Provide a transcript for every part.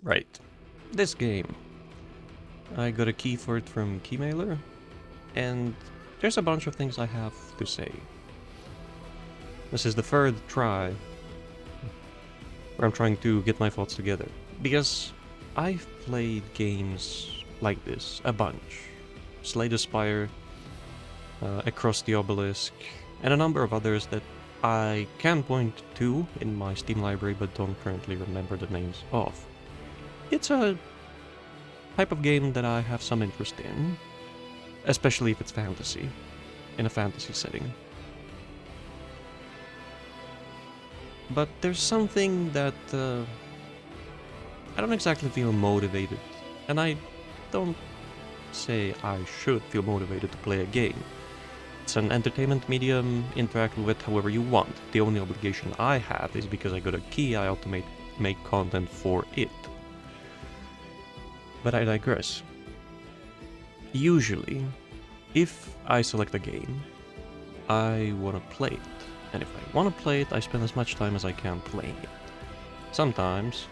Right. This game. I got a key for it from Keymailer, and there's a bunch of things I have to say. This is the third try where I'm trying to get my thoughts together, because I've played games like this a bunch. Slay the Spire, Across the Obelisk, and a number of others that I can point to in my Steam library but don't currently remember the names of. It's a type of game that I have some interest in, especially if it's fantasy, in a fantasy setting. But there's something that I don't exactly feel motivated, and I don't say I should feel motivated to play a game. It's an entertainment medium, interact with however you want. The only obligation I have is because I got a key, I ought to make content for it. But I digress. Usually, if I select a game, I want to play it. And if I want to play it, I spend as much time as I can playing it. Sometimes,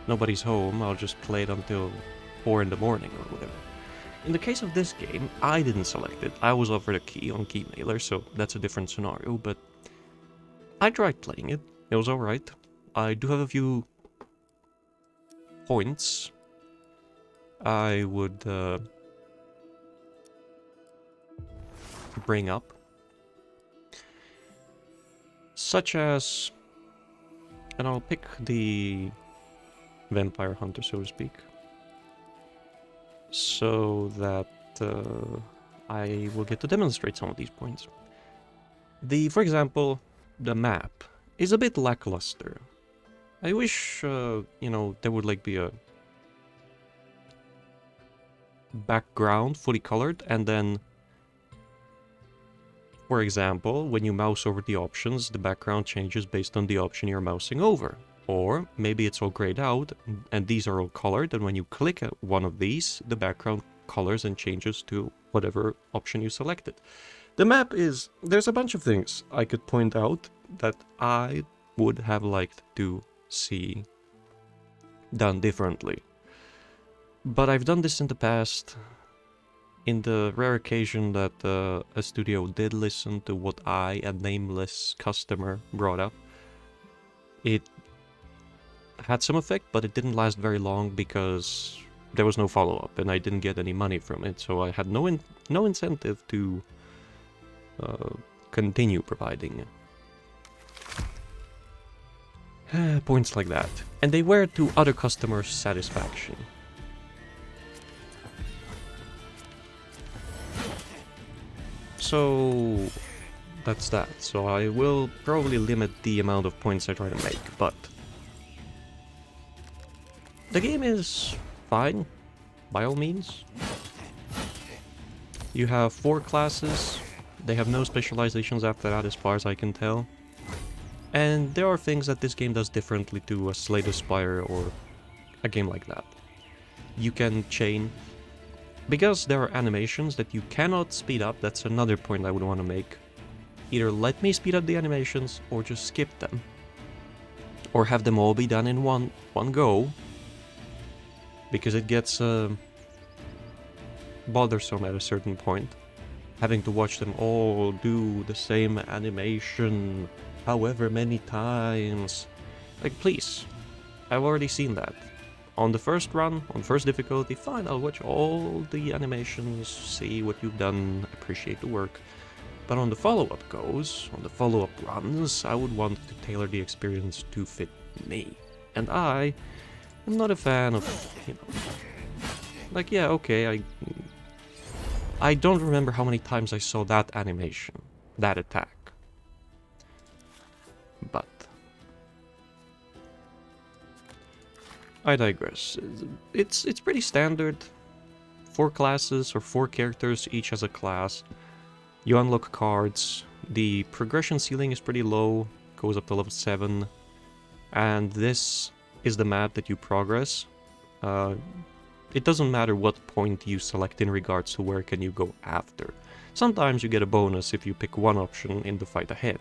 nobody's home, I'll just play it until 4 in the morning or whatever. In the case of this game, I didn't select it. I was offered a key on Keymailer, so that's a different scenario, but I tried playing it. It was alright. I do have a few points I would bring up, such as, and I'll pick the vampire hunter, so to speak, so that I will get to demonstrate some of these points. For example, the map is a bit lackluster. I wish, there would be a background fully colored, and then, for example, when you mouse over the options, the background changes based on the option you're mousing over. Or maybe it's all grayed out and these are all colored, and when you click at one of these, the background colors and changes to whatever option you selected. The map is... there's a bunch of things I could point out that I would have liked to see done differently. But I've done this in the past. In the rare occasion that a studio did listen to what I, a nameless customer, brought up, it had some effect, but it didn't last very long because there was no follow-up and I didn't get any money from it, so I had no incentive to continue providing points like that. And they were to other customers' satisfaction. So that's that. So I will probably limit the amount of points I try to make, but the game is fine, by all means. You have 4 classes, they have no specializations after that as far as I can tell. And there are things that this game does differently to a Slay the Spire or a game like that. You can chain. Because there are animations that you cannot speed up, that's another point I would want to make. Either let me speed up the animations, or just skip them. Or have them all be done in one go. Because it gets bothersome at a certain point. Having to watch them all do the same animation however many times. Like, please. I've already seen that. On the first run, on first difficulty, fine, I'll watch all the animations, see what you've done, appreciate the work. But on the follow-up on the follow-up runs, I would want to tailor the experience to fit me. And I am not a fan of, yeah, okay, I don't remember how many times I saw that animation, that attack. But I digress. It's pretty standard. 4 classes or 4 characters, each has a class. You unlock cards. The progression ceiling is pretty low, goes up to level 7. And this is the map that you progress. It doesn't matter what point you select in regards to where can you go after. Sometimes you get a bonus if you pick one option in the fight ahead.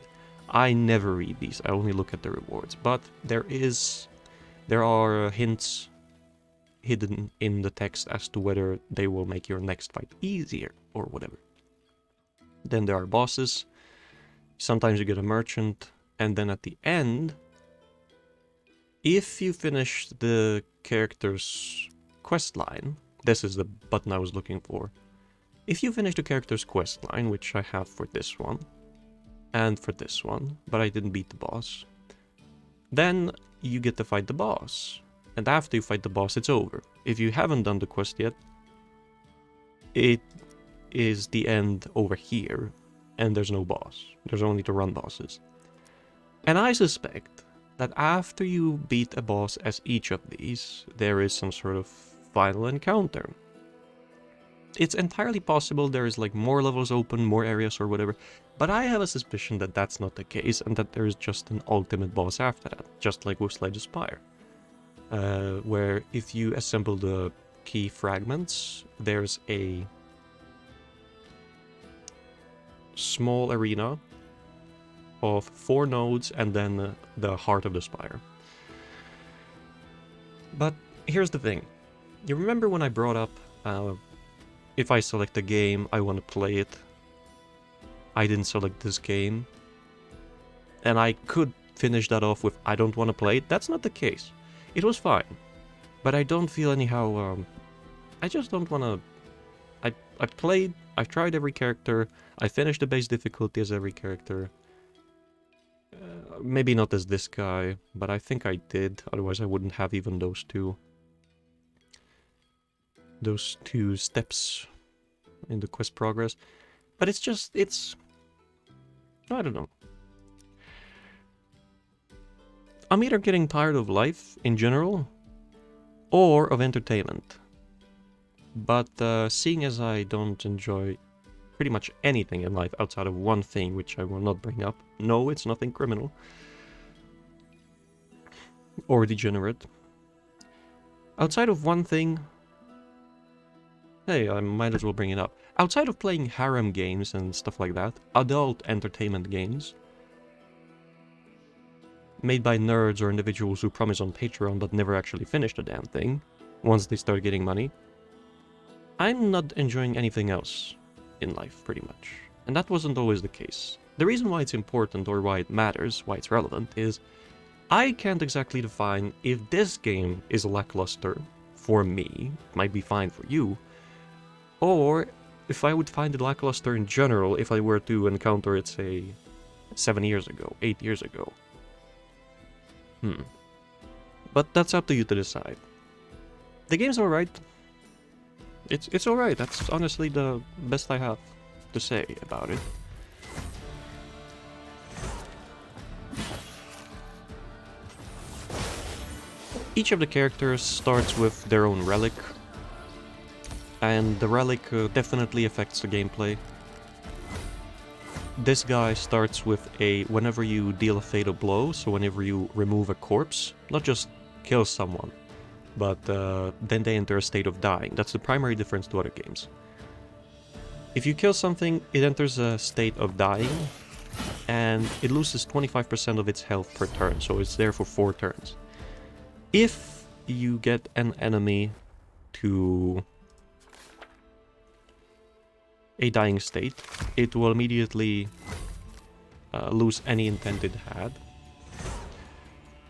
I never read these, I only look at the rewards. But there are hints hidden in the text as to whether they will make your next fight easier or whatever. Then there are bosses. Sometimes you get a merchant, and then at the end, if you finish the character's quest line, this is the button I was looking for. If you finish the character's quest line, which I have for this one, and for this one, but I didn't beat the boss, then you get to fight the boss. And after you fight the boss, it's over. If you haven't done the quest yet, it is the end over here, and there's no boss. There's only to run bosses. And I suspect that after you beat a boss as each of these, there is some sort of final encounter. It's entirely possible there is like more levels open, more areas or whatever, but I have a suspicion that that's not the case, and that there is just an ultimate boss after that, just like with Slay the Spire. Where if you assemble the key fragments, there's a small arena of 4 nodes and then the heart of the spire. But here's the thing. You remember when I brought up if I select a game, I want to play it. I didn't select this game. And I could finish that off with I don't want to play it. That's not the case. It was fine. But I don't feel anyhow... I just don't want to... I played, I've tried every character, I finished the base difficulty as every character. Maybe not as this guy, but I think I did, otherwise I wouldn't have even those two steps in the quest progress. But it's just, I don't know. I'm either getting tired of life in general, or of entertainment. But seeing as I don't enjoy pretty much anything in life outside of one thing, which I will not bring up. No, it's nothing criminal. Or degenerate. Outside of one thing... Hey, I might as well bring it up. Outside of playing harem games and stuff like that, adult entertainment games, made by nerds or individuals who promise on Patreon but never actually finish the damn thing, once they start getting money, I'm not enjoying anything else in life, pretty much. And that wasn't always the case. The reason why it's important, or why it matters, why it's relevant, is I can't exactly define if this game is lackluster for me, it might be fine for you, or if I would find it lackluster in general if I were to encounter it, say, 7 years ago, 8 years ago. But that's up to you to decide. The game's alright. It's alright, that's honestly the best I have to say about it. Each of the characters starts with their own relic, and the relic definitely affects the gameplay. This guy starts with a whenever you deal a fatal blow, so whenever you remove a corpse, not just kill someone, but then they enter a state of dying. That's the primary difference to other games. If you kill something, it enters a state of dying, and it loses 25% of its health per turn, so it's there for 4 turns. If you get an enemy to a dying state, it will immediately lose any intent it had.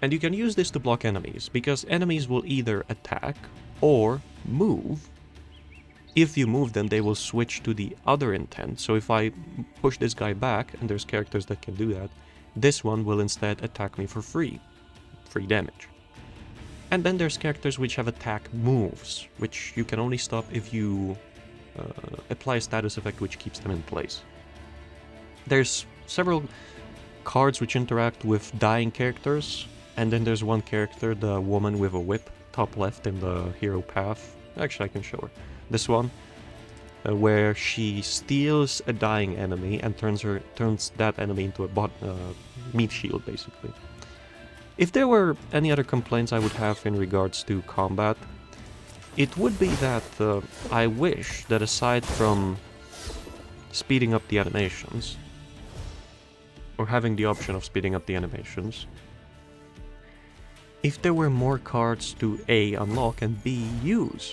And you can use this to block enemies, because enemies will either attack or move. If you move them, they will switch to the other intent. So if I push this guy back, and there's characters that can do that, this one will instead attack me for free damage. And then there's characters which have attack moves, which you can only stop if you apply a status effect which keeps them in place. There's several cards which interact with dying characters, and then there's one character, the woman with a whip, top left in the hero path. Actually, I can show her. This one, where she steals a dying enemy and turns that enemy into a meat shield, basically. If there were any other complaints I would have in regards to combat, it would be that I wish that aside from speeding up the animations, or having the option of speeding up the animations, if there were more cards to A, unlock, and B, use.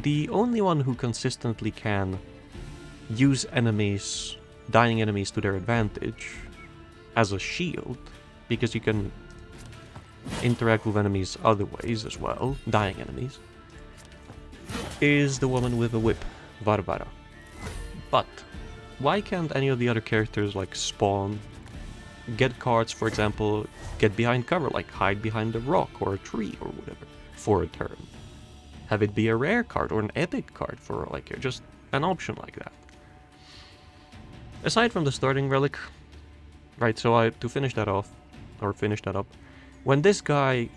The only one who consistently can use enemies, dying enemies to their advantage as a shield, because you can interact with enemies other ways as well, dying enemies, is the woman with a whip, Varvara. But why can't any of the other characters like spawn, get cards, for example, get behind cover, like hide behind a rock or a tree or whatever, for a turn? Have it be a rare card or an epic card for like just an option like that. Aside from the starting relic, right, so to finish that off, or finish that up, when this guy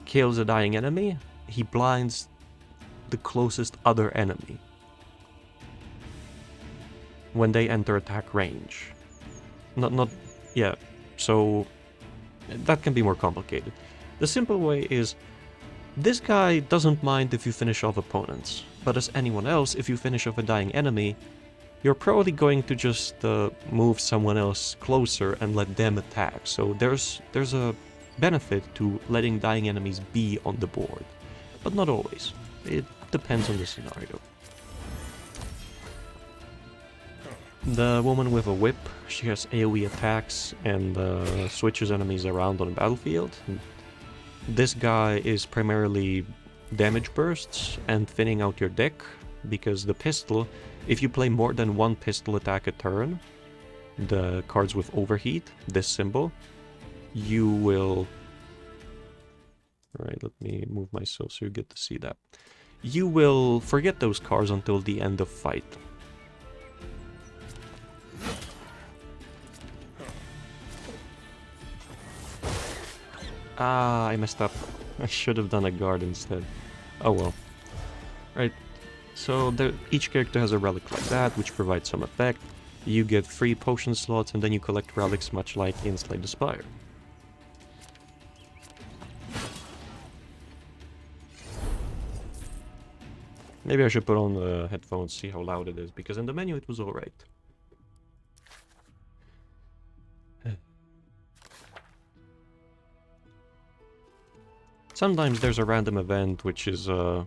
kills a dying enemy, he blinds the closest other enemy when they enter attack range. Yeah, so that can be more complicated. The simple way is, this guy doesn't mind if you finish off opponents, but as anyone else, if you finish off a dying enemy, you're probably going to just move someone else closer and let them attack. So there's a benefit to letting dying enemies be on the board, but not always. It depends on the scenario. The woman with a whip, she has AoE attacks and switches enemies around on the battlefield. This guy is primarily damage bursts and thinning out your deck, because the pistol, if you play more than one pistol attack a turn, the cards with overheat, this symbol, you will... Alright, let me move myself so you get to see that. You will forget those cards until the end of fight. Ah, I messed up. I should have done a guard instead. Oh well. Right, so each character has a relic like that, which provides some effect. You get free potion slots, and then you collect relics much like in Slay the Spire. Maybe I should put on the headphones, see how loud it is, because in the menu it was alright. Sometimes there's a random event which is from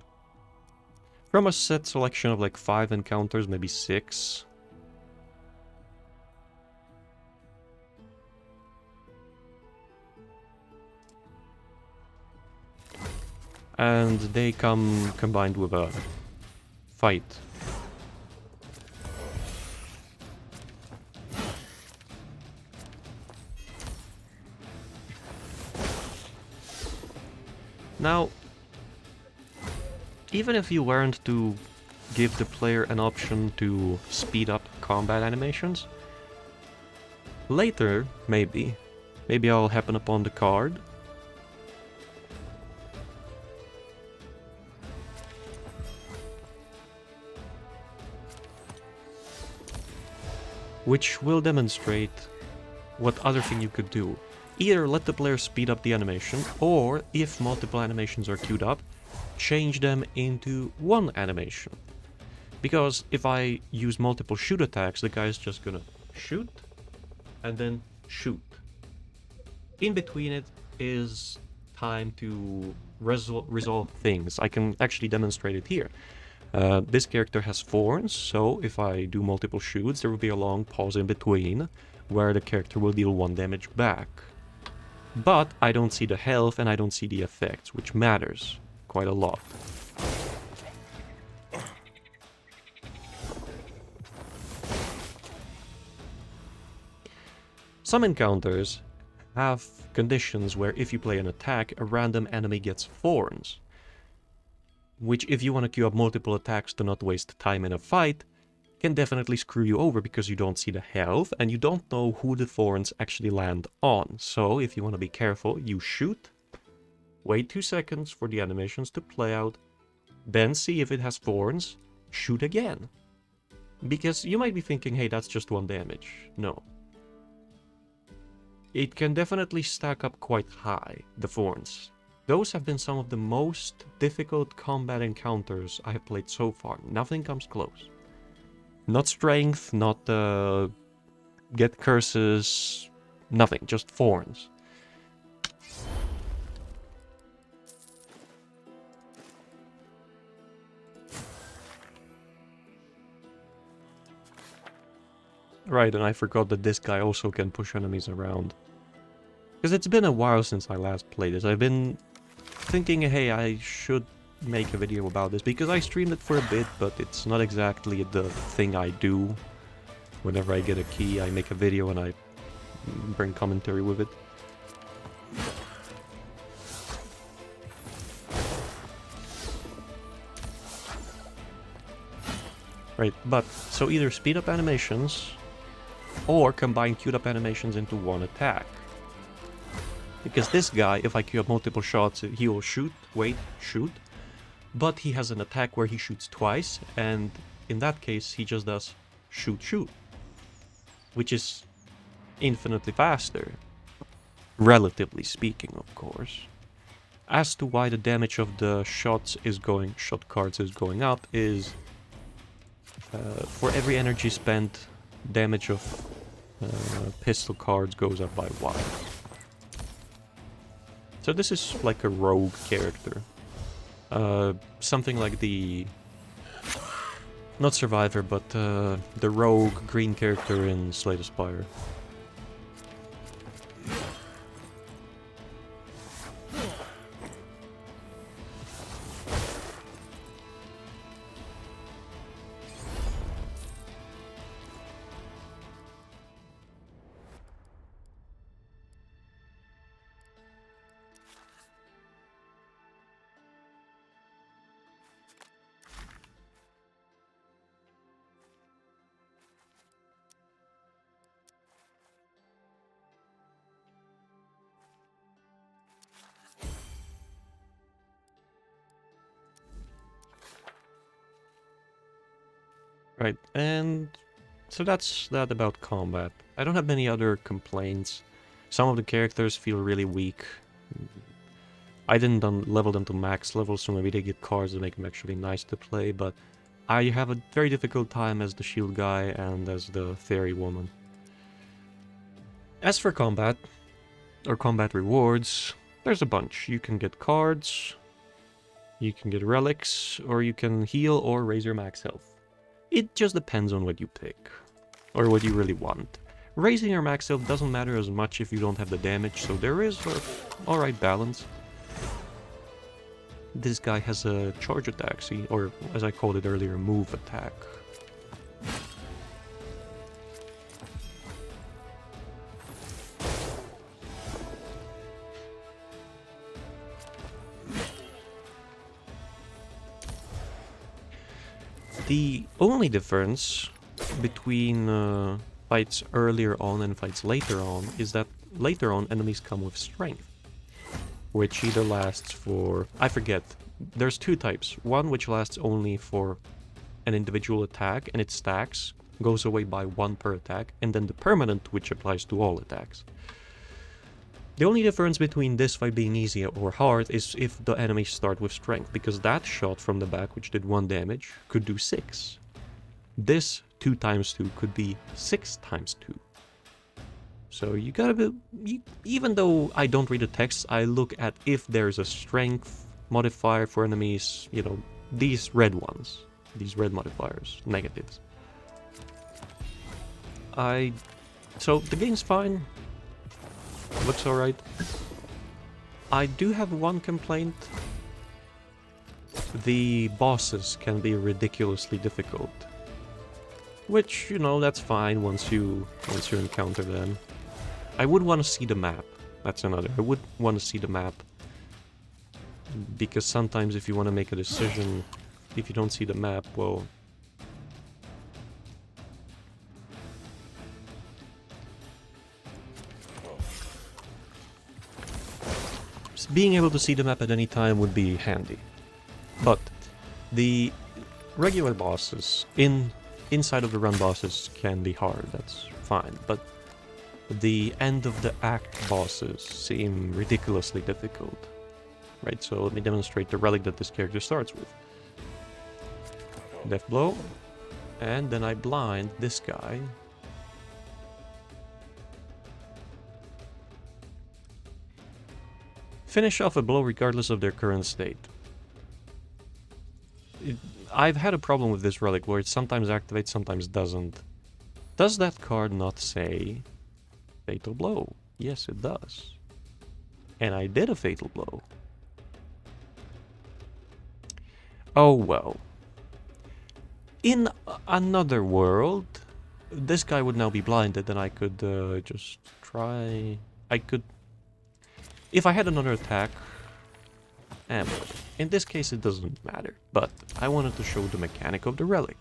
a set selection of like 5 encounters, maybe 6. And they come combined with a fight. Now, even if you weren't to give the player an option to speed up combat animations, later, maybe I'll happen upon the card which will demonstrate what other thing you could do. Either let the player speed up the animation, or if multiple animations are queued up, change them into one animation. Because if I use multiple shoot attacks, the guy's just gonna shoot, and then shoot. In between it is time to resolve things. I can actually demonstrate it here. This character has thorns, so if I do multiple shoots, there will be a long pause in between, where the character will deal 1 damage back. But I don't see the health and I don't see the effects, which matters quite a lot. Some encounters have conditions where if you play an attack, a random enemy gets thorns. Which, if you want to queue up multiple attacks to not waste time in a fight, can definitely screw you over because you don't see the health and you don't know who the thorns actually land on. So if you want to be careful, you shoot, wait 2 seconds for the animations to play out, then see if it has thorns, shoot again. Because you might be thinking, hey, that's just 1 damage. No. It can definitely stack up quite high, the thorns. Those have been some of the most difficult combat encounters I have played so far. Nothing comes close. Not strength, not get curses, nothing, just thorns. Right, and I forgot that this guy also can push enemies around. Because it's been a while since I last played this. I've been thinking, hey, I should make a video about this, because I streamed it for a bit, but it's not exactly the thing I do. Whenever I get a key, I make a video and I bring commentary with it. Right, but, so either speed up animations, or combine queued up animations into one attack. Because this guy, if I queue up multiple shots, he will shoot, wait, shoot. But he has an attack where he shoots twice, and in that case, he just does shoot, shoot. Which is infinitely faster. Relatively speaking, of course. As to why the damage of the shot cards is going up is... for every energy spent, damage of pistol cards goes up by 1. So this is like a rogue character. Something like the... not Survivor, but the rogue green character in Slay the Spire. Right, and so that's that about combat. I don't have many other complaints. Some of the characters feel really weak. I didn't level them to max level, so maybe they get cards that make them actually nice to play, but I have a very difficult time as the shield guy and as the fairy woman. As for combat, or combat rewards, there's a bunch. You can get cards, you can get relics, or you can heal or raise your max health. It just depends on what you pick, or what you really want. Raising your max health doesn't matter as much if you don't have the damage, so there is an alright balance. This guy has a charge attack, see, or as I called it earlier, move attack. The only difference between fights earlier on and fights later on is that later on enemies come with strength, which either lasts for... I forget. There's 2 types. One which lasts only for an individual attack and it stacks, goes away by 1 per attack, and then the permanent which applies to all attacks. The only difference between this fight being easy or hard is if the enemies start with strength, because that shot from the back, which did 1 damage, could do 6. This 2 times 2 could be 6 times 2. So you gotta be... even though I don't read the text, I look at if there's a strength modifier for enemies, you know, these red ones. These red modifiers, negatives. So the game's fine. Looks alright. I do have one complaint. The bosses can be ridiculously difficult. Which, you know, that's fine once you encounter them. I would want to see the map. That's another. I would want to see the map. Because sometimes if you want to make a decision, if you don't see the map, well... being able to see the map at any time would be handy. But the regular bosses inside of the run bosses can be hard, that's fine, but the end of the act bosses seem ridiculously difficult. Right, so let me demonstrate the relic that this character starts with. Death blow, and then I blind this guy. Finish off a blow regardless of their current state. I've had a problem with this relic where it sometimes activates, sometimes doesn't. Does that card not say Fatal Blow? Yes, it does. And I did a Fatal Blow. Oh well. In another world, this guy would now be blinded and I could just try... I could... If I had another attack... in this case it doesn't matter, but I wanted to show the mechanic of the relic.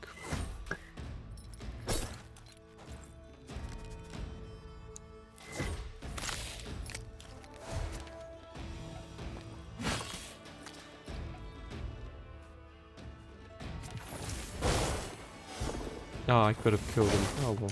Oh, I could have killed him. Oh well.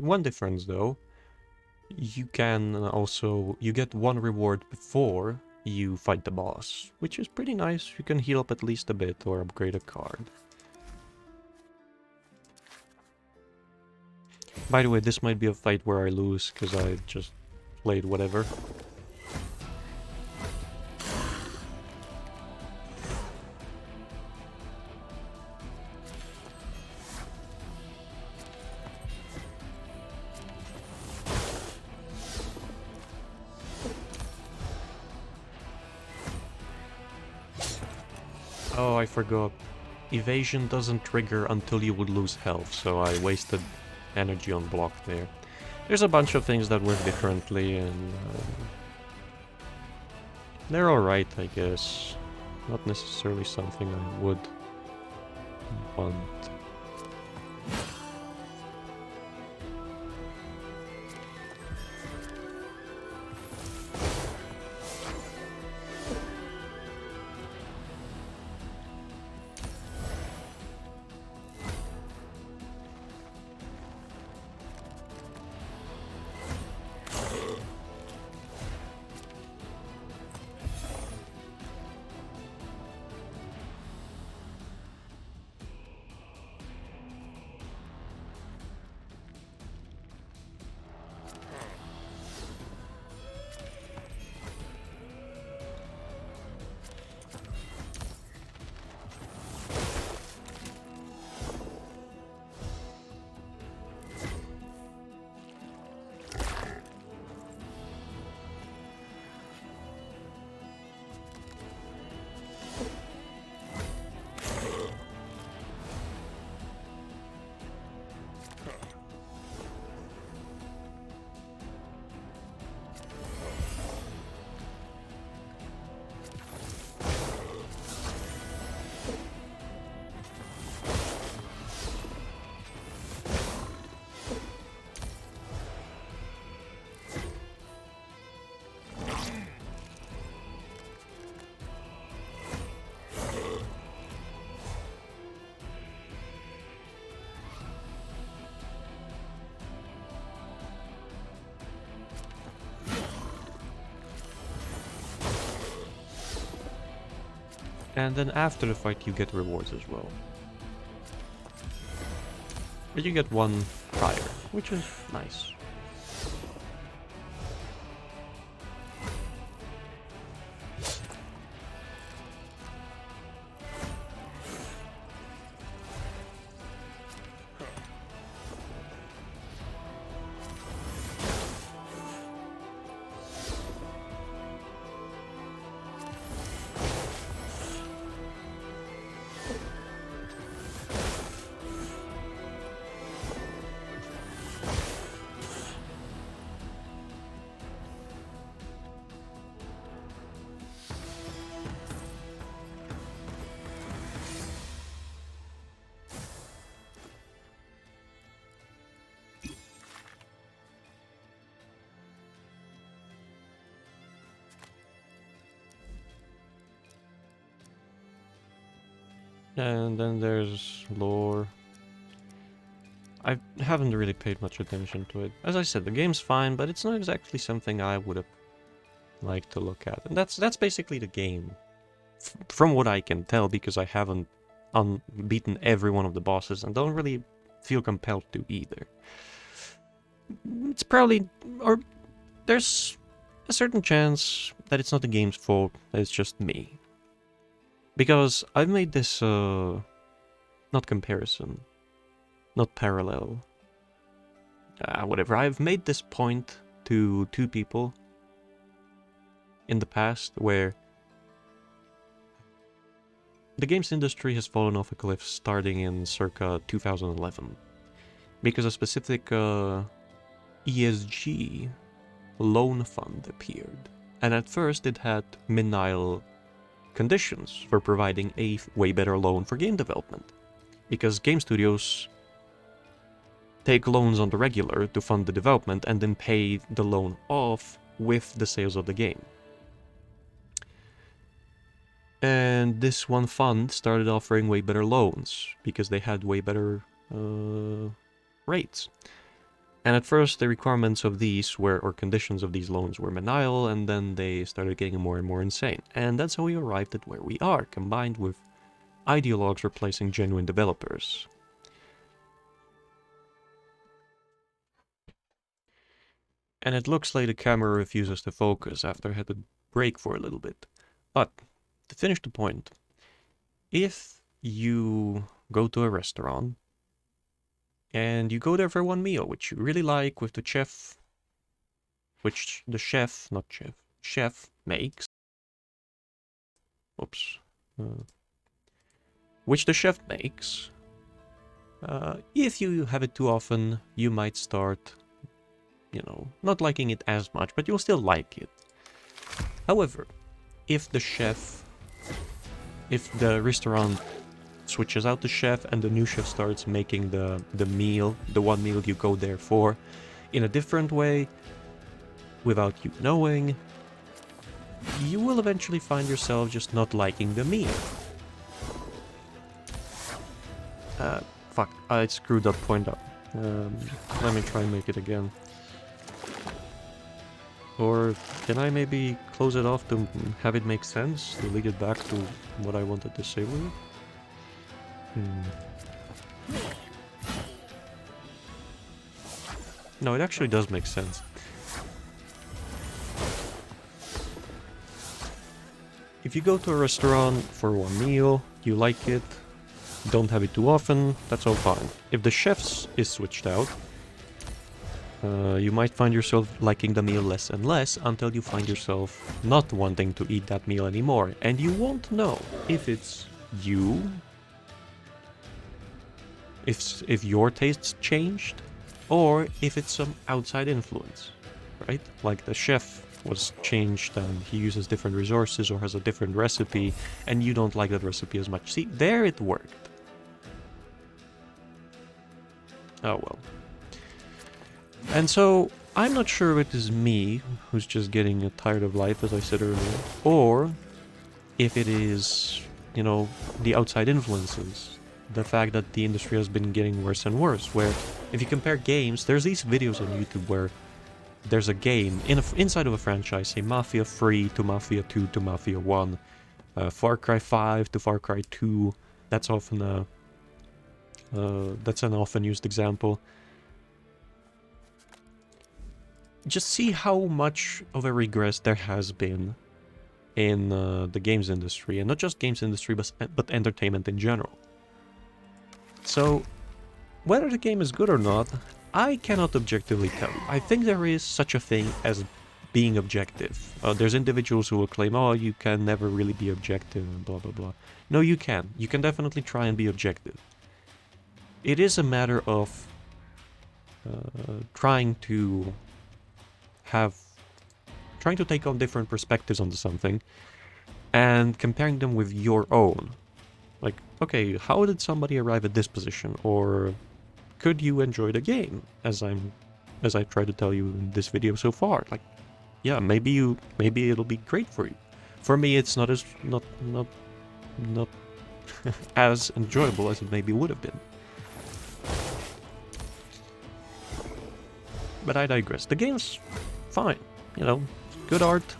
One difference though, you can also, you get one reward before you fight the boss, which is pretty nice. You can heal up at least a bit or upgrade a card. By the way, this might be a fight where I lose, because I just played whatever. Oh, I forgot. Evasion doesn't trigger until you would lose health, so I wasted energy on block there. There's a bunch of things that work differently, and they're alright, I guess. Not necessarily something I would want. And then after the fight you get rewards as well. But you get one prior, which is nice. And then there's lore. I haven't really paid much attention to it. As I said, the game's fine, but it's not exactly something I would have liked to look at. And that's basically the game. From what I can tell, because I haven't beaten every one of the bosses and don't really feel compelled to either. It's probably... or there's a certain chance that it's not the game's fault, that it's just me. Because I've made this, not comparison, not parallel, whatever. I've made this point to two people in the past where the games industry has fallen off a cliff starting in circa 2011. Because a specific ESG loan fund appeared. And at first it had menial conditions for providing a way better loan for game development. Because game studios take loans on the regular to fund the development and then pay the loan off with the sales of the game. And this one fund started offering way better loans because they had way better rates. And at first the requirements of these were, or conditions of these loans were menial, and then they started getting more and more insane. And that's how we arrived at where we are, combined with ideologues replacing genuine developers. And it looks like the camera refuses to focus after I had to break for a little bit. But, to finish the point, if you go to a restaurant, and you go there for one meal, which you really like, with the chef, which the chef, not chef, chef makes. Oops. Which the chef makes. If you have it too often, you might start, you know, not liking it as much, but you'll still like it. However, if the restaurant switches out the chef and the new chef starts making the meal, the one meal you go there for, in a different way, without you knowing, you will eventually find yourself just not liking the meal. Fuck, I screwed that point up. Let me try and make it again. Or can I maybe close it off to have it make sense? To lead it back to what I wanted to say with it? No, it actually does make sense. If you go to a restaurant for one meal, you like it, don't have it too often, that's all fine. If the chef is switched out, you might find yourself liking the meal less and less until you find yourself not wanting to eat that meal anymore. And you won't know if it's you, if your tastes changed, or if it's some outside influence, right? Like the chef was changed and he uses different resources or has a different recipe and you don't like that recipe as much. See, there it worked. Oh well. And so, I'm not sure if it is me who's just getting tired of life, as I said earlier, or if it is, you know, the outside influences. The fact that the industry has been getting worse and worse, where if you compare games, there's these videos on YouTube where there's a game inside of a franchise, say Mafia 3 to Mafia 2 to Mafia 1, Far Cry 5 to Far Cry 2, that's often that's an often used example. Just see how much of a regress there has been in the games industry, and not just games industry, but entertainment in general. So, whether the game is good or not, I cannot objectively tell you. I think there is such a thing as being objective. There's individuals who will claim, oh, you can never really be objective, and blah blah blah. No, you can. You can definitely try and be objective. It is a matter of trying to take on different perspectives onto something and comparing them with your own. Like, okay, how did somebody arrive at this position? Or could you enjoy the game? As I try to tell you in this video so far. Like, yeah, maybe it'll be great for you. For me, it's not as as enjoyable as it maybe would have been. But I digress. The game's fine, you know, good art.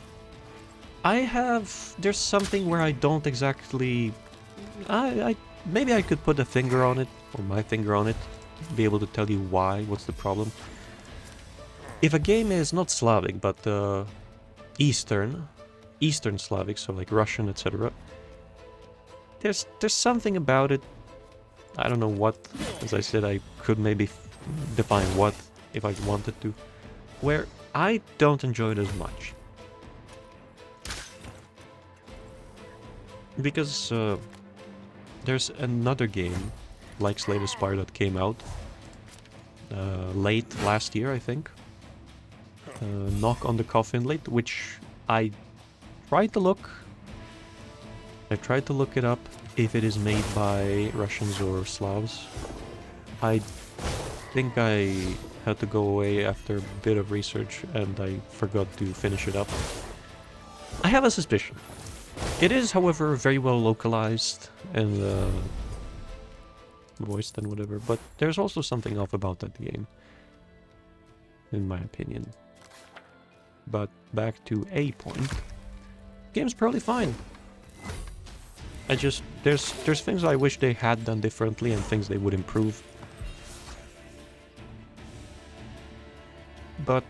There's something where I don't exactly... maybe I could put a finger on it, or my finger on it, be able to tell you why, what's the problem. If a game is not Slavic, but Eastern Slavic, so like Russian, etc., there's something about it. I don't know what. As I said, I could maybe define what if I wanted to, where I don't enjoy it as much. Because there's another game like Slay the Spire that came out late last year, I think. Knock on the Coffin late, which I tried to look. I tried to look it up if it is made by Russians or Slavs. I think I had to go away after a bit of research and I forgot to finish it up. I have a suspicion. It is, however, very well localized and voiced and whatever, but there's also something off about that game, in my opinion. But back to a point. Game's probably fine. I just there's things I wish they had done differently and things they would improve. But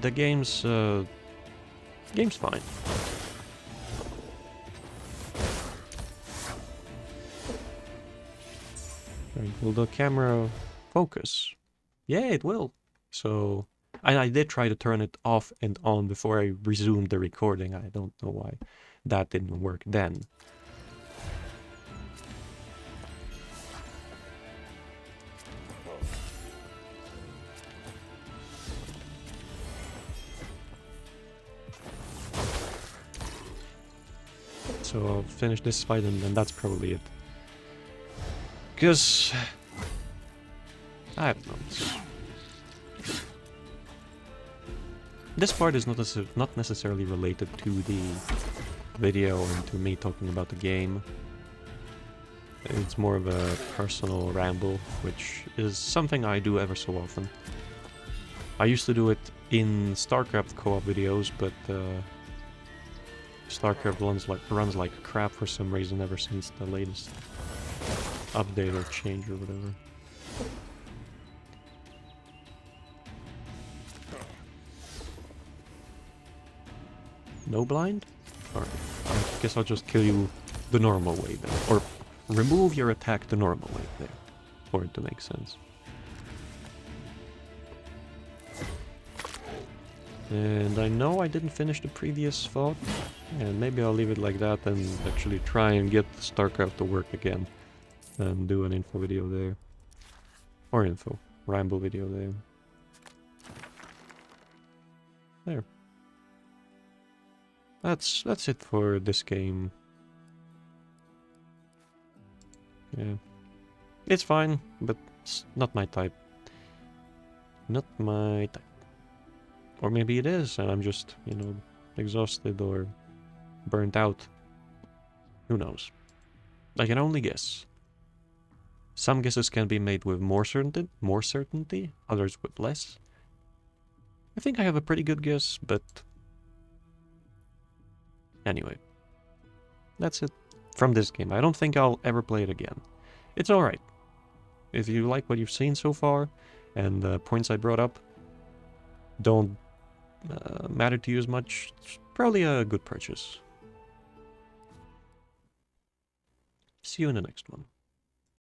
the game's fine. Right, will the camera focus? Yeah, it will. So, and I did try to turn it off and on before I resumed the recording. I don't know why that didn't work then. So I'll finish this fight and then that's probably it. Because I don't know. This part is not necessarily related to the video or to me talking about the game. It's more of a personal ramble, which is something I do ever so often. I used to do it in StarCraft co-op videos, but StarCraft runs like crap for some reason ever since the latest update or change or whatever. No blind? Alright, I guess I'll just kill you the normal way then. Or remove your attack the normal way there, for it to make sense. And I know I didn't finish the previous thought, and maybe I'll leave it like that and actually try and get StarCraft to work again. And do an info video there. Or ramble video there. There. That's it for this game. Yeah. It's fine, but it's not my type. Not my type. Or maybe it is, and I'm just, you know, exhausted or burnt out. Who knows? I can only guess. Some guesses can be made with more certainty, others with less. I think I have a pretty good guess, but anyway. That's it from this game. I don't think I'll ever play it again. It's alright. If you like what you've seen so far, and the points I brought up don't matter to you as much, it's probably a good purchase. See you in the next one.